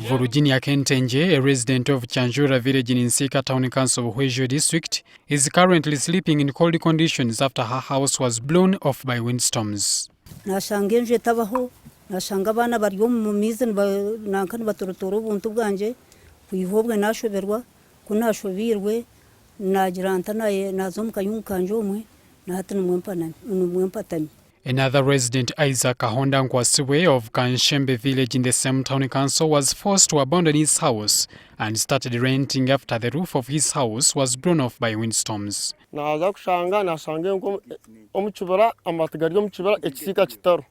Virginia Kentenje, a resident of Chanjura village in Nsika Town Council, Buhweju District, is currently sleeping in cold conditions after her house was blown off by windstorms. Nashanga abana bari mu mizi nankana batorotoro ubuntu bwanje kwihobwe nashoberwa kunashobirwe nagira ntanaye nazo mukanyunkanje omwe nahati numwempatani. Another resident, Isaac Kahonda Nkwasiwe of Kanshembe village in the same town council, was forced to abandon his house and started renting after the roof of his house was blown off by windstorms. Naza kushanga nasange ngo omukibara amatiga ryo mukibara ekisika kitaro.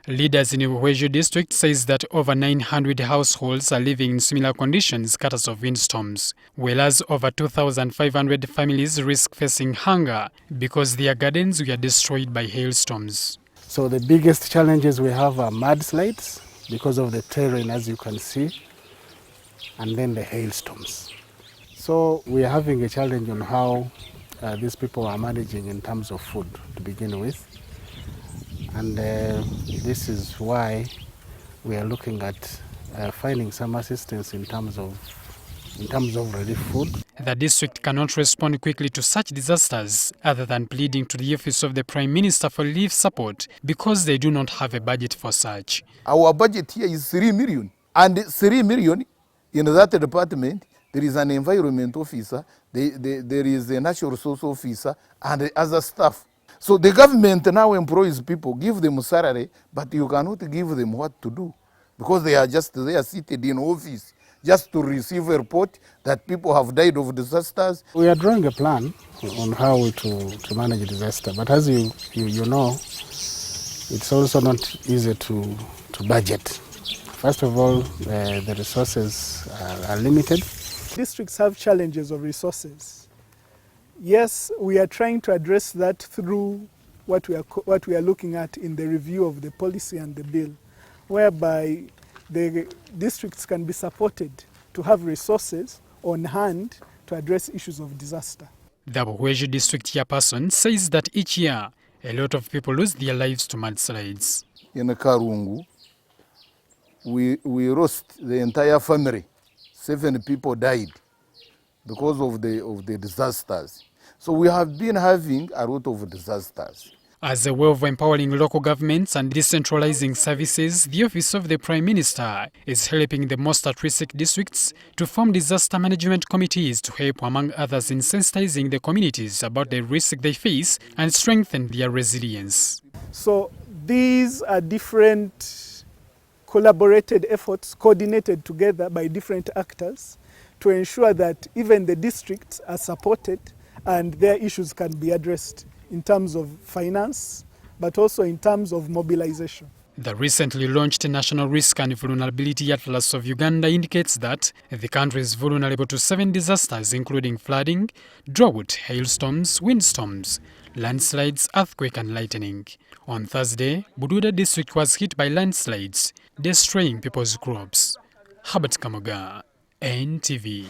Leaders in Buhweju District says that over 900 households are living in similar conditions because of windstorms, whereas over 2,500 families risk facing hunger because their gardens were destroyed by hailstorms. So the biggest challenges we have are mudslides because of the terrain, as you can see, and then the hailstorms. So we are having a challenge on how these people are managing in terms of food to begin with, and this is why we are looking at finding some assistance in terms of relief food. The district cannot respond quickly to such disasters other than pleading to the office of the Prime Minister for relief support because they do not have a budget for such. Our budget here is 3 million, and 3 million in that department. There is an environment officer, there is a natural resource officer, and other staff. So the government now employs people, give them salary, but you cannot give them what to do because they are just there seated in office just to receive a report that people have died of disasters. We are drawing a plan on how to manage disaster, but as you know, it's also not easy to budget. First of all, the resources are limited. Districts have challenges of resources. Yes, we are trying to address that through what we are looking at in the review of the policy and the bill, whereby the districts can be supported to have resources on hand to address issues of disaster. The Buhweju District chairperson says that each year a lot of people lose their lives to mudslides. In Karungu, we lost the entire family. 7 people died because of the disasters. So we have been having a lot of disasters. As a way of empowering local governments and decentralizing services, the Office of the Prime Minister is helping the most at-risk districts to form disaster management committees to help, among others, in sensitizing the communities about the risk they face and strengthen their resilience. So these are different collaborated efforts coordinated together by different actors to ensure that even the districts are supported and their issues can be addressed in terms of finance, but also in terms of mobilization. The recently launched National Risk and Vulnerability Atlas of Uganda indicates that the country is vulnerable to 7 disasters, including flooding, drought, hailstorms, windstorms, landslides, earthquake and lightning. On Thursday, Buhweju District was hit by landslides, destroying people's crops. Habat Kamoga, NTV.